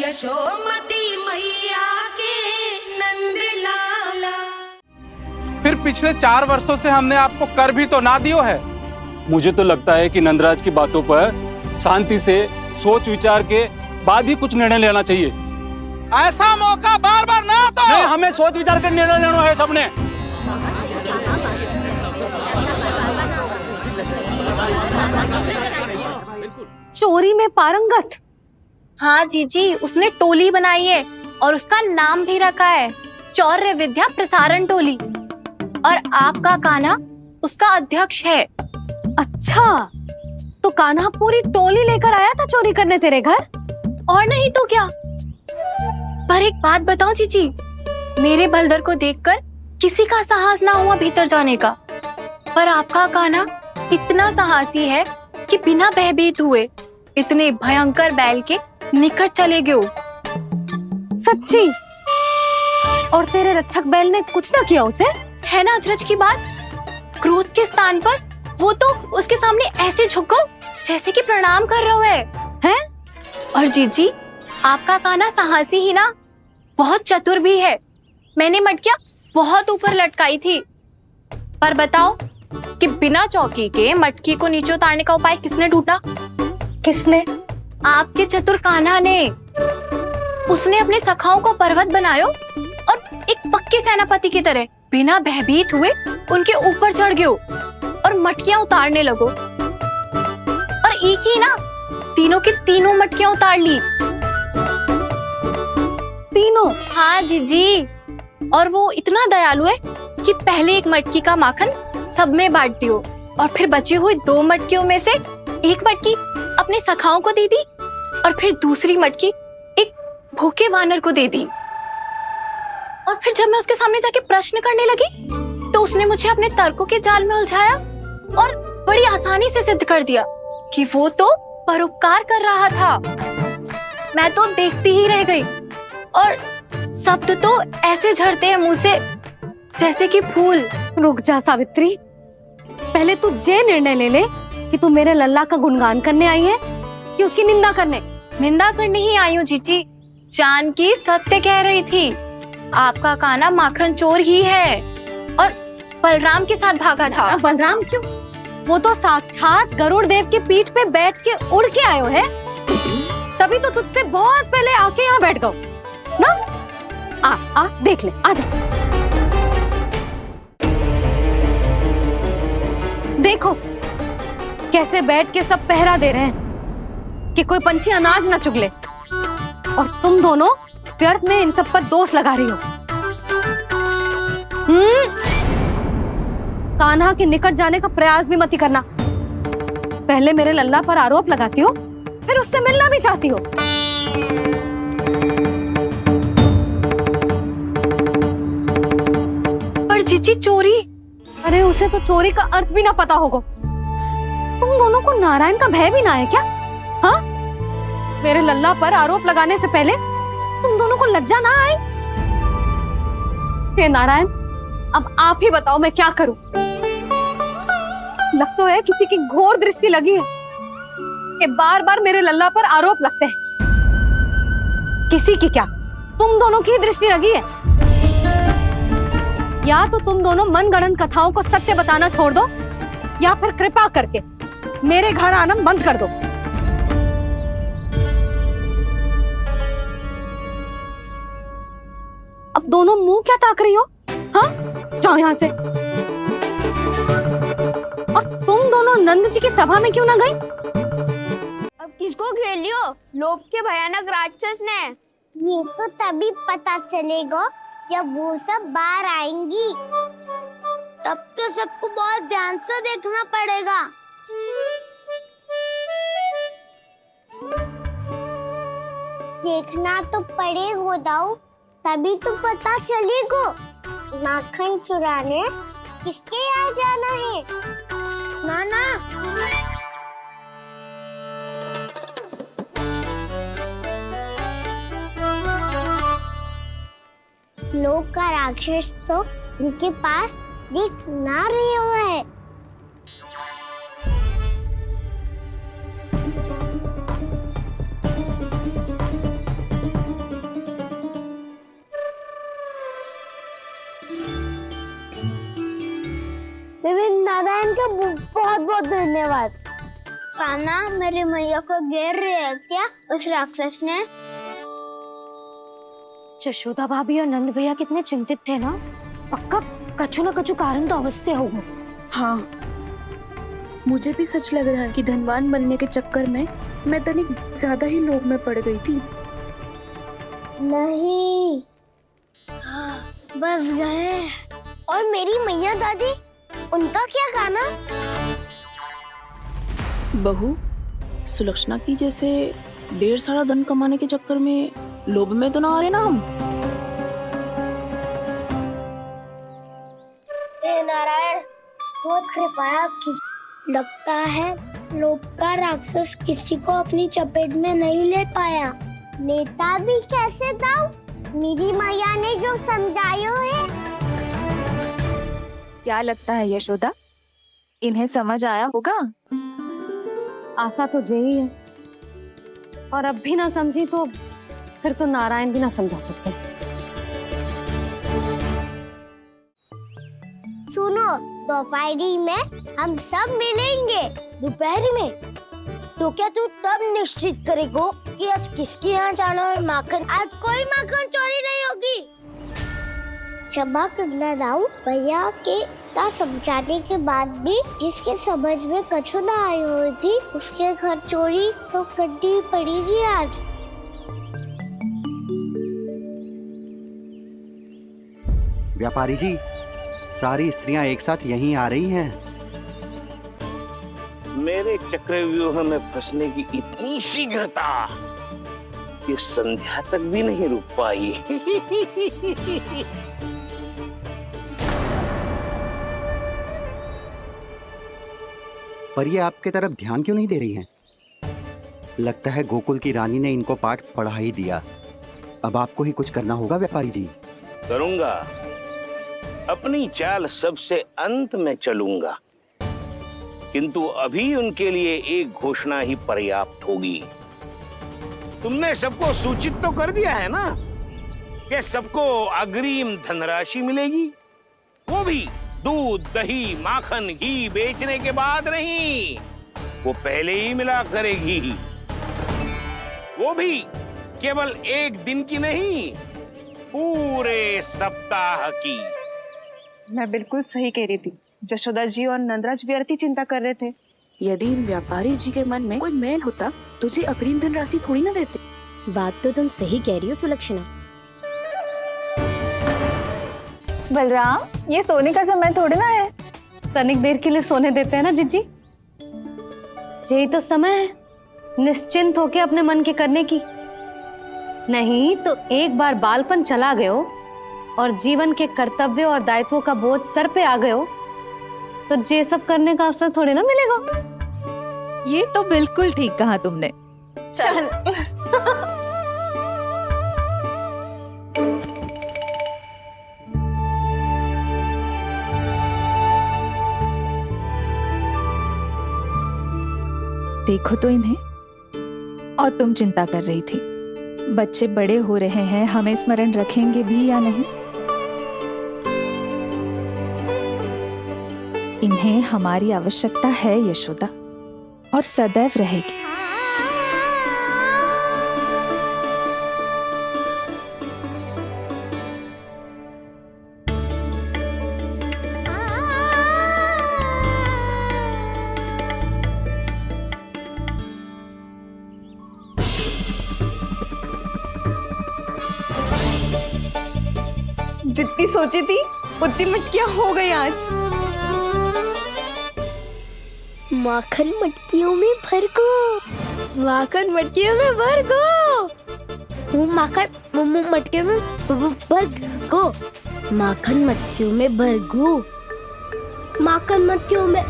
यशोमती मैया के नंद लाला। फिर पिछले 4 वर्षों से हमने आपको कर भी तो ना दियो है। मुझे तो लगता है कि नंदराज की बातों पर शांति से सोच विचार के बाद ही कुछ निर्णय लेना चाहिए। ऐसा मौका बार बार ना आता। नहीं, हमें सोच विचार कर निर्णय लेना है सबने। चोरी में पारंगत। हाँ जीजी, उसने टोली बनाई है और उसका नाम भी रखा है चौर्य विद्या प्रसारण टोली, और आपका कान्हा उसका अध्यक्ष है। अच्छा, तो कान्हा पूरी टोली लेकर आया था चोरी करने तेरे घर? और नहीं तो क्या। पर एक बात बताओ जीजी, मेरे बलदर को देखकर किसी का साहस ना हुआ भीतर जाने का, पर आपका कान्हा इतना साहसी है कि बिना भयभीत हुए इतने भयंकर बैल के निकट चले गए। सच्ची? और तेरे रक्षक बैल ने कुछ ना किया उसे? है ना अचरज की बात। क्रोध के स्थान पर वो तो उसके सामने ऐसे झुक गया जैसे कि प्रणाम कर रहा है। और जीजी, आपका कान्हा साहसी ही ना, बहुत चतुर भी है। मैंने मटकियां बहुत ऊपर लटकाई थी, पर बताओ कि बिना चौकी के मटकी को नीचे उतारने का उपाय किसने ढूंढा? किसने? आपके चतुर कान्हा ने। उसने अपने सखाओं को पर्वत बनायो और एक पक्के सेनापति की तरह बिना भयभीत हुए उनके ऊपर चढ़ गयो और मटकियां उतारने लगो। और एक ही ना, तीनों की तीनों मटकियां उतार ली। तीनों? हाँ जीजी, और वो इतना दयालु है कि पहले एक मटकी का माखन सब में बांट दियो और फिर बची हुई 2 मटकियों में से एक मटकी अपने सखाओं को दे दी और फिर दूसरी मटकी एक भूखे वानर को दे दी। और फिर जब मैं उसके सामने जाके प्रश्न करने लगी तो उसने मुझे अपने तर्कों के जाल में उलझाया और बड़ी आसानी से सिद्ध कर दिया कि वो तो परोपकार कर रहा था। मैं तो देखती ही रह गई और शब्द तो ऐसे झड़ते हैं मुंह से जैसे कि फूल। रुक जा सावित्री, पहले तू ये निर्णय ले ले कि तू मेरे लल्ला का गुणगान करने आई है कि उसकी निंदा करने? निंदा करने ही आई हूँ जीजी। जानकी सत्य कह रही थी, आपका कान्हा माखन चोर ही है और बलराम के साथ भागा था। बलराम क्यों? वो तो साक्षात गरुड़ देव के पीठ पे बैठ के उड़ के आयो है, तभी तो तुझसे बहुत पहले आके यहाँ बैठ गओ ना। आ देख ले, आ जा। देखो कैसे बैठ के सब पहरा दे रहे हैं कि कोई पंछी अनाज ना चुग ले, और तुम दोनों व्यर्थ में इन सब पर दोष लगा रही हो। कान्हा के निकट जाने का प्रयास भी मत ही करना। पहले मेरे लल्ला पर आरोप लगाती हो, फिर उससे मिलना भी चाहती हो। पर जीजी, चोरी? अरे उसे तो चोरी का अर्थ भी ना पता होगा। तुम दोनों को नारायण का भय भी ना है क्या? हाँ, मेरे लल्ला पर आरोप लगाने से पहले तुम दोनों को लज्जा ना आई? हे नारायण, अब आप ही बताओ मैं क्या करूं। लग तो है किसी की घोर दृष्टि लगी है कि बार बार मेरे लल्ला पर आरोप लगते हैं। किसी की क्या, तुम दोनों की दृष्टि लगी है। या तो तुम दोनों मनगढ़ंत कथाओं को सत्य बताना छोड़ दो, या फिर कृपा करके मेरे घर आना बंद कर दो। अब दोनों मुंह क्या ताक रही हो? हाँ, जाओ यहाँ से। और तुम दोनों नंद जी की सभा में क्यों ना गई? अब किसको घेर लियो? लोभ के भयानक राक्षस ने। ये तो तभी पता चलेगा जब वो सब बाहर आएंगी। तब तो सबको बहुत ध्यान से देखना पड़ेगा। देखना तो पड़ेगा दाऊ, तभी तो पता चलेगा माखन चुराने किसके यहाँ जाना है। नाना, लोग का राक्षस तो उनके पास दिख ना रहे हुए है। आपका बहुत बहुत धन्यवाद। कान्हा, मेरी मैया को घेर रहे है क्या उस राक्षस ने? यशोदा भाभी और नंद भैया कितने चिंतित थे ना। पक्का कछु न कछु कारण तो अवश्य होगा। हाँ, मुझे भी सच लग रहा है कि धनवान बनने के चक्कर में मैं तनिक ज्यादा ही लोभ में पड़ गई थी। नहीं, बस गए। और मेरी मैया दादी, उनका क्या गाना? बहू, सुलक्षणा की जैसे ढेर सारा धन कमाने के चक्कर में लोभ में तो ना आ रहे ना हम। हे नारायण, बहुत कृपा है आपकी। लगता है लोभ का राक्षस किसी को अपनी चपेट में नहीं ले पाया। लेता भी कैसे दाऊ? मेरी मैया ने जो समझायो है। क्या लगता है यशोदा, इन्हें समझ आया होगा? आशा तो यही है, और अब भी ना समझी तो फिर तो नारायण भी ना समझा सकते। सुनो, दोपहरी में हम सब मिलेंगे। दोपहरी में? तो क्या तू तब निश्चित करेगो कि आज किसके यहाँ जाना है माखन? आज कोई माखन चोरी नहीं होगी। क्षमा करना दाऊ, भैया के ता समझाने के बाद भी जिसके समझ में कछु ना आई हुई थी उसके घर चोरी तो करनी पड़ेगी आज। व्यापारी जी, सारी स्त्रियां एक साथ यहीं आ रही हैं। मेरे चक्रव्यूह में फंसने की इतनी शीघ्रता कि संध्या तक भी नहीं रुक पाई। पर ये आपके तरफ ध्यान क्यों नहीं दे रही हैं? लगता है गोकुल की रानी ने इनको पाठ पढ़ा ही दिया। अब आपको ही कुछ करना होगा व्यापारी जी। करूंगा, अपनी चाल सबसे अंत में चलूंगा, किंतु अभी उनके लिए एक घोषणा ही पर्याप्त होगी। तुमने सबको सूचित तो कर दिया है ना कि सबको अग्रिम धनराशि मिलेगी, वो भी दूध, दही, माखन, घी बेचने के बाद नहीं, वो पहले ही मिला करेगी। वो भी केवल एक दिन की नहीं, पूरे सप्ताह की। मैं बिल्कुल सही कह रही थी। यशोदा जी और नंदराज व्यर्थ ही चिंता कर रहे थे। यदि इन व्यापारी जी के मन में कोई मैल होता तो जी अग्रिम धनराशि थोड़ी ना देते। बात तो तुम सही कह रही हो सुलक्षणा। बलराम, ये सोने का समय थोड़ी ना है। तनिक देर के लिए सोने देते हैं ना जिज्जी। यही तो समय है निश्चिंत होके अपने मन के करने की। नहीं तो एक बार बालपन चला गयो और जीवन के कर्तव्यों और दायित्वों का बोझ सर पे आ गयो तो ये सब करने का अवसर थोड़ी ना मिलेगा। ये तो बिल्कुल ठीक कहा तुमने। चल देखो तो इन्हें। और तुम चिंता कर रही थी बच्चे बड़े हो रहे हैं, हमें स्मरण रखेंगे भी या नहीं। इन्हें हमारी आवश्यकता है यशोदा, और सदैव रहेगी। जितनी सोची थी उतनी मटकियां हो गई आज। माखन मटकियों में भर को। माखन मटकियों में भर को। माखन मटकियों में भर को। माखन मटकियों में भर को। माखन मटकियों में।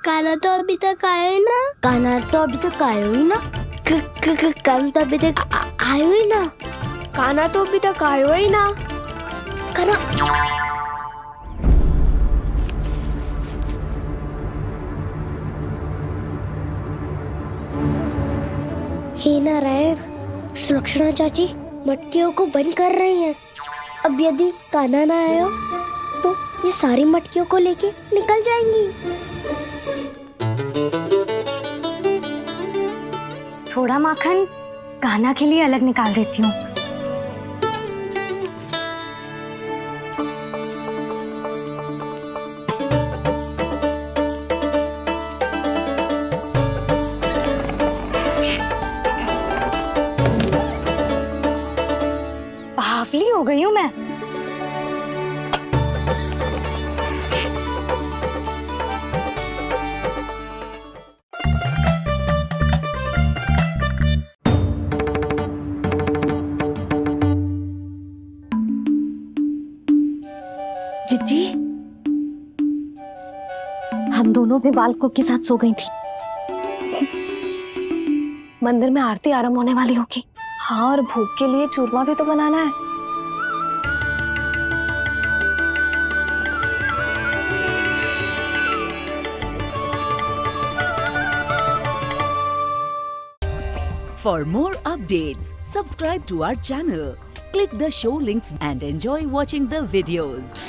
कान्हा तो अभी तक आया ही ना। कान्हा तो अभी तक आया ही ना। कान्हा तो अभी तक आयो ही ना। कान्हा तो अभी तक आयो ही ना। कान्हा हे नारायण, सुलक्षणा चाची मटकियों को बंद कर रही हैं। अब यदि कान्हा ना आयो ये सारी मटकियों को लेके निकल जाएंगी। थोड़ा माखन गाना के लिए अलग निकाल देती हूँ। बावली हो गई हूँ मैं। जिज्जी, हम दोनों भी बालकों के साथ सो गई थी। मंदिर में आरती आरंभ होने वाली होगी। हाँ, और भूख के लिए चूरमा भी तो बनाना है। For more updates, subscribe to our channel, click the show links and enjoy watching the videos.